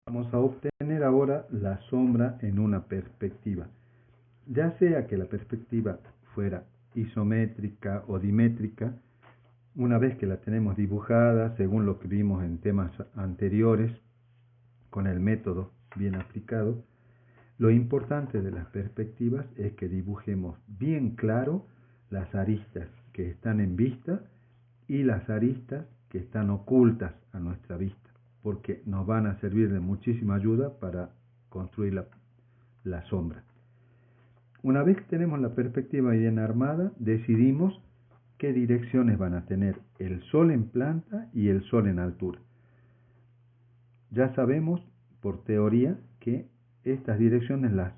Vamos a obtener ahora la sombra en una perspectiva. Ya sea que la perspectiva fuera isométrica o dimétrica, una vez que la tenemos dibujada, según lo que vimos en temas anteriores, con el método bien aplicado, lo importante de las perspectivas es que dibujemos bien claro las aristas que están en vista y las aristas que están ocultas a nuestra vista, porque nos van a servir de muchísima ayuda para construir la sombra. Una vez que tenemos la perspectiva bien armada, decidimos qué direcciones van a tener el sol en planta y el sol en altura. Ya sabemos por teoría que estas direcciones las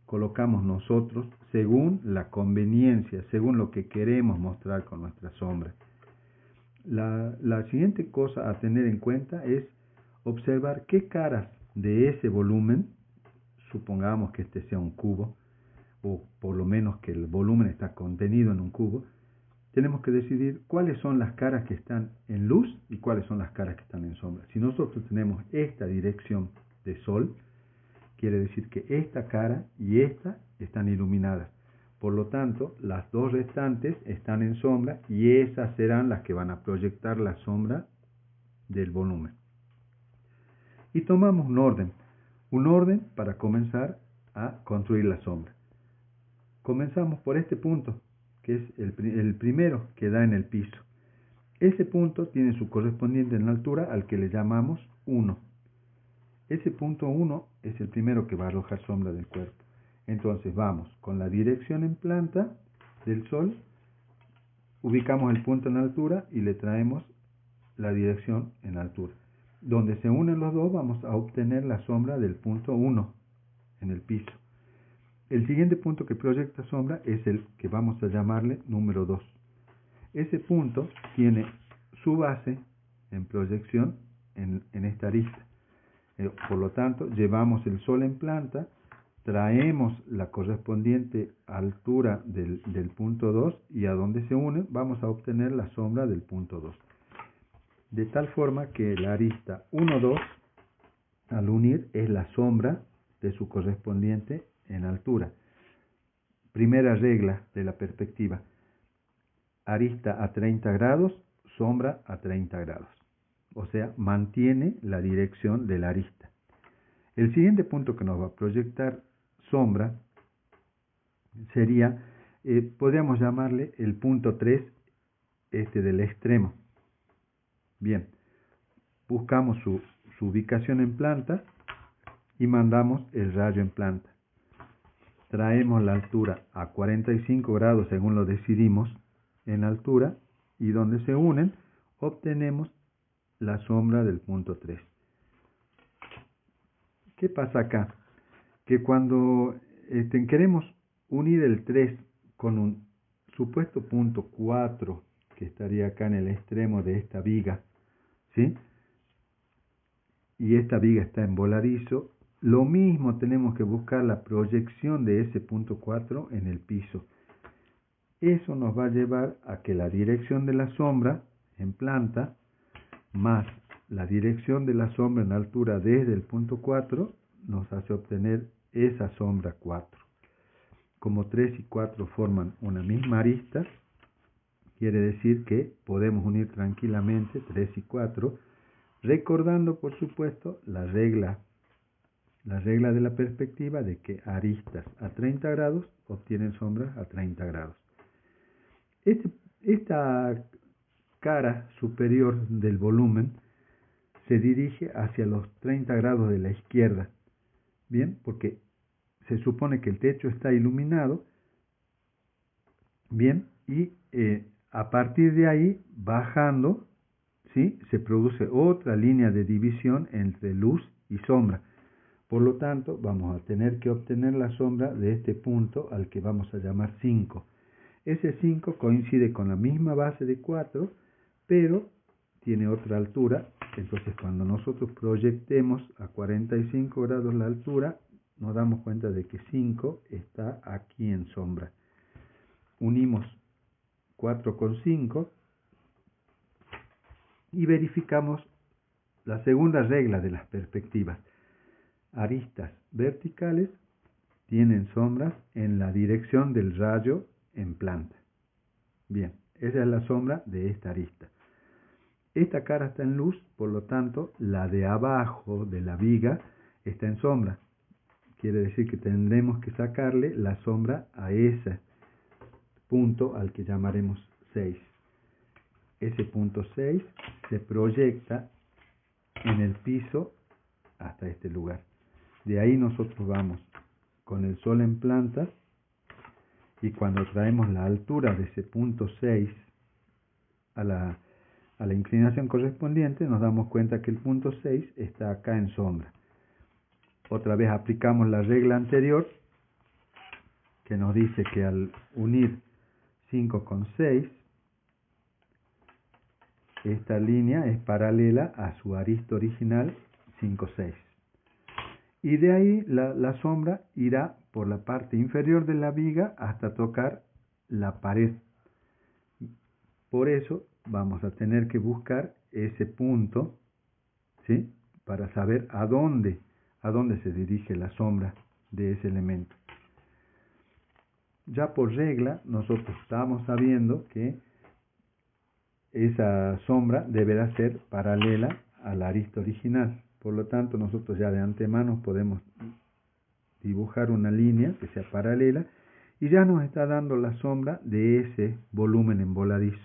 colocamos nosotros según la conveniencia, según lo que queremos mostrar con nuestra sombra. La siguiente cosa a tener en cuenta es observar qué caras de ese volumen, supongamos que este sea un cubo, o por lo menos que el volumen está contenido en un cubo, tenemos que decidir cuáles son las caras que están en luz y cuáles son las caras que están en sombra. Si nosotros tenemos esta dirección de sol, quiere decir que esta cara y esta están iluminadas. Por lo tanto, las dos restantes están en sombra y esas serán las que van a proyectar la sombra del volumen. Y tomamos un orden para comenzar a construir la sombra. Comenzamos por este punto, que es el primero que da en el piso. Ese punto tiene su correspondiente en la altura al que le llamamos 1. Ese punto 1 es el primero que va a arrojar sombra del cuerpo. Entonces vamos con la dirección en planta del sol, ubicamos el punto en altura y le traemos la dirección en altura. Donde se unen los dos vamos a obtener la sombra del punto 1 en el piso. El siguiente punto que proyecta sombra es el que vamos a llamarle número 2. Ese punto tiene su base en proyección en esta arista. Por lo tanto, llevamos el sol en planta, traemos la correspondiente altura del punto 2 y a donde se une vamos a obtener la sombra del punto 2. De tal forma que la arista 1-2 al unir es la sombra de su correspondiente en altura. Primera regla de la perspectiva: arista a 30 grados, sombra a 30 grados. O sea, mantiene la dirección de la arista. El siguiente punto que nos va a proyectar sombra sería, podríamos llamarle el punto 3, del extremo. Bien, buscamos su ubicación en planta y mandamos el rayo en planta. Traemos la altura a 45 grados según lo decidimos en altura y donde se unen obtenemos la sombra del punto 3. ¿Qué pasa acá? Que cuando queremos unir el 3 con un supuesto punto 4 que estaría acá en el extremo de esta viga, ¿sí? Y esta viga está en voladizo, lo mismo tenemos que buscar la proyección de ese punto 4 en el piso. Eso nos va a llevar a que la dirección de la sombra en planta más la dirección de la sombra en altura desde el punto 4 nos hace obtener esa sombra 4. Como 3 y 4 forman una misma arista, quiere decir que podemos unir tranquilamente 3 y 4, recordando por supuesto la regla de la perspectiva de que aristas a 30 grados obtienen sombras a 30 grados. Esta cara superior del volumen se dirige hacia los 30 grados de la izquierda, bien, porque se supone que el techo está iluminado, bien, y a partir de ahí, bajando, ¿sí?, se produce otra línea de división entre luz y sombra. Por lo tanto, vamos a tener que obtener la sombra de este punto al que vamos a llamar 5. Ese 5 coincide con la misma base de 4, pero tiene otra altura. Entonces, cuando nosotros proyectemos a 45 grados la altura, nos damos cuenta de que 5 está aquí en sombra. Unimos 4 con 5 y verificamos la segunda regla de las perspectivas. aristas verticales tienen sombras en la dirección del rayo en planta. Bien, esa es la sombra de esta arista. Esta cara está en luz, por lo tanto, la de abajo de la viga está en sombra. Quiere decir que tendremos que sacarle la sombra a ese punto al que llamaremos 6. Ese punto 6 se proyecta en el piso hasta este lugar. De ahí nosotros vamos con el sol en planta y cuando traemos la altura de ese punto 6 a la inclinación correspondiente, nos damos cuenta que el punto 6 está acá en sombra. Otra vez aplicamos la regla anterior que nos dice que al unir 5 con 6, esta línea es paralela a su arista original 5, 6. Y de ahí la sombra irá por la parte inferior de la viga hasta tocar la pared. Por eso vamos a tener que buscar ese punto, ¿sí?, para saber a dónde se dirige la sombra de ese elemento. Ya por regla nosotros estamos sabiendo que esa sombra deberá ser paralela a la arista original. Por lo tanto, nosotros ya de antemano podemos dibujar una línea que sea paralela y ya nos está dando la sombra de ese volumen en voladizo.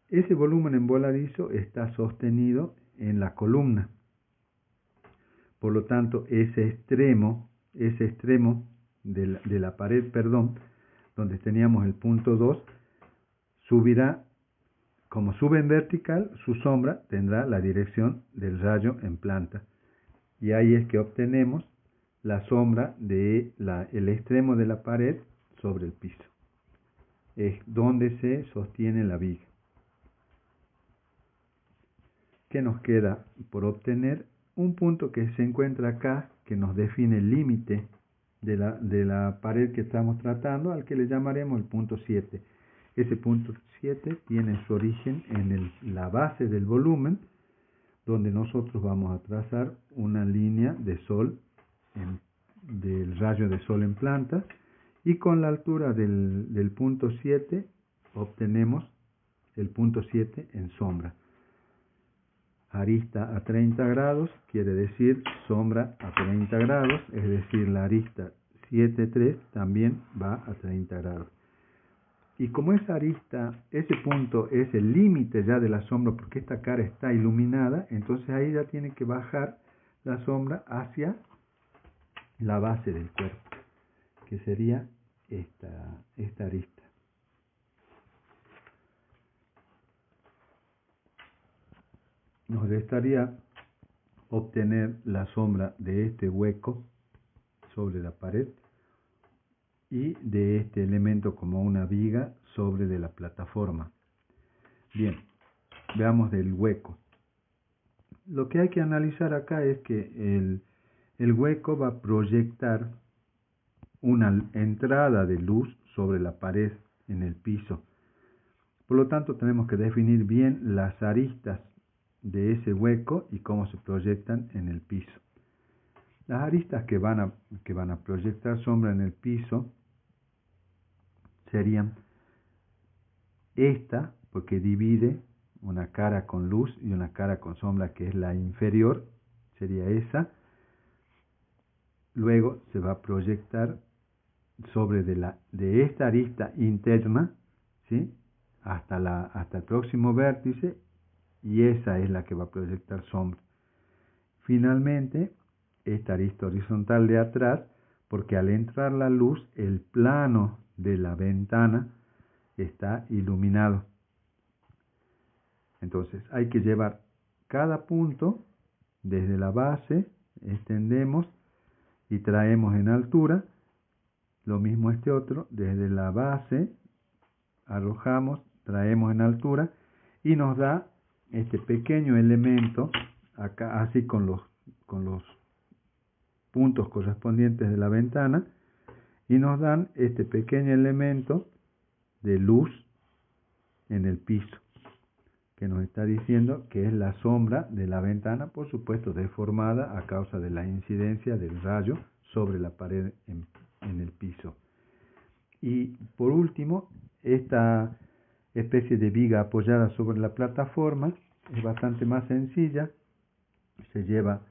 Ese volumen en voladizo está sostenido en la columna. Por lo tanto, ese extremo de la pared, donde teníamos el punto 2, subirá. Como sube en vertical, su sombra tendrá la dirección del rayo en planta. Y ahí es que obtenemos la sombra del extremo de la pared sobre el piso. Es donde se sostiene la viga. ¿Qué nos queda por obtener? Un punto que se encuentra acá, que nos define el límite de la pared que estamos tratando, al que le llamaremos el punto 7. Ese punto 7 tiene su origen en la base del volumen, donde nosotros vamos a trazar una línea de sol, del rayo de sol en planta, y con la altura del punto 7 obtenemos el punto 7 en sombra. Arista a 30 grados quiere decir sombra a 30 grados, es decir, la arista 7,3 también va a 30 grados. Y como esa arista, ese punto es el límite ya de la sombra, porque esta cara está iluminada, entonces ahí ya tiene que bajar la sombra hacia la base del cuerpo, que sería esta arista. Nos restaría obtener la sombra de este hueco sobre la pared y de este elemento como una viga sobre de la plataforma. Bien, veamos del hueco. Lo que hay que analizar acá es que el hueco va a proyectar una entrada de luz sobre la pared en el piso. Por lo tanto, tenemos que definir bien las aristas de ese hueco y cómo se proyectan en el piso. Las aristas que van a proyectar sombra en el piso serían esta, porque divide una cara con luz y una cara con sombra, que es la inferior, sería esa. Luego se va a proyectar sobre de esta arista interna, ¿sí?, hasta el próximo vértice, y esa es la que va a proyectar sombra. Finalmente, esta arista horizontal de atrás, porque al entrar la luz, el plano de la ventana está iluminado. Entonces hay que llevar cada punto desde la base, extendemos y traemos en altura. Lo mismo este otro, desde la base arrojamos, traemos en altura y nos da este pequeño elemento acá, así con los puntos correspondientes de la ventana, y nos dan este pequeño elemento de luz en el piso. que nos está diciendo que es la sombra de la ventana, por supuesto deformada a causa de la incidencia del rayo sobre la pared en el piso. Y por último, esta especie de viga apoyada sobre la plataforma es bastante más sencilla. Se lleva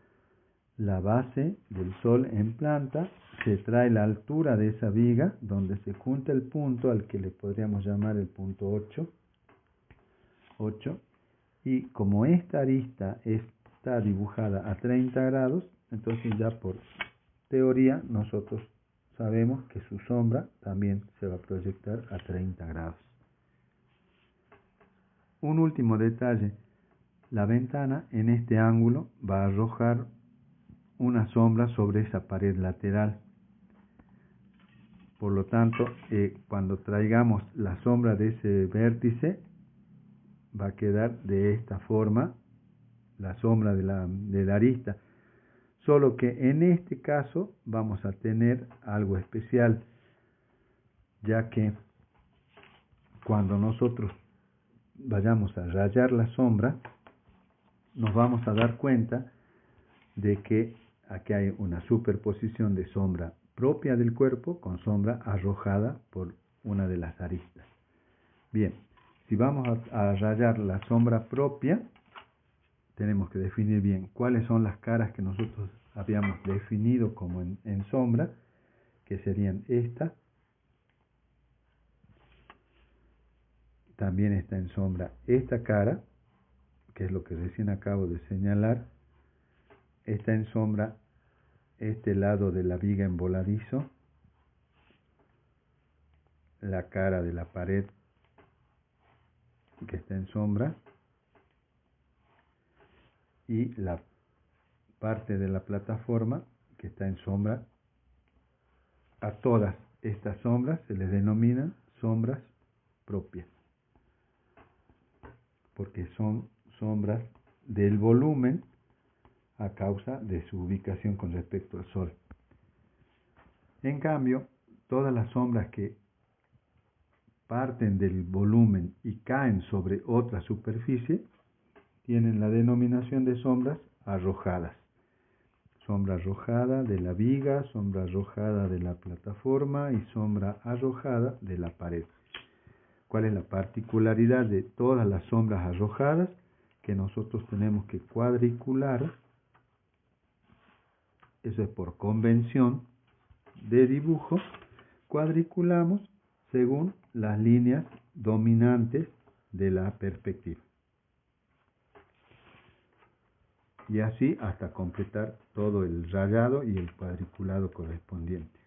la base del sol en planta, se trae la altura de esa viga donde se junta el punto al que le podríamos llamar el punto 8, y como esta arista está dibujada a 30 grados, entonces ya por teoría nosotros sabemos que su sombra también se va a proyectar a 30 grados. Un último detalle, la ventana en este ángulo va a arrojar una sombra sobre esa pared lateral. Por lo tanto, cuando traigamos la sombra de ese vértice, va a quedar de esta forma la sombra de la arista. Solo que en este caso vamos a tener algo especial, ya que cuando nosotros vayamos a rayar la sombra, nos vamos a dar cuenta de que aquí hay una superposición de sombra propia del cuerpo con sombra arrojada por una de las aristas. Bien, si vamos a rayar la sombra propia, tenemos que definir bien cuáles son las caras que nosotros habíamos definido como en sombra, que serían esta. También está en sombra esta cara, que es lo que recién acabo de señalar. Está en sombra este lado de la viga en voladizo, la cara de la pared que está en sombra y la parte de la plataforma que está en sombra. A todas estas sombras se les denominan sombras propias, porque son sombras del volumen a causa de su ubicación con respecto al sol. En cambio, todas las sombras que parten del volumen y caen sobre otra superficie tienen la denominación de sombras arrojadas. Sombra arrojada de la viga, sombra arrojada de la plataforma y sombra arrojada de la pared. ¿Cuál es la particularidad de todas las sombras arrojadas? Que nosotros tenemos que cuadricular. Eso es por convención de dibujo. Cuadriculamos según las líneas dominantes de la perspectiva. Y así hasta completar todo el rayado y el cuadriculado correspondiente.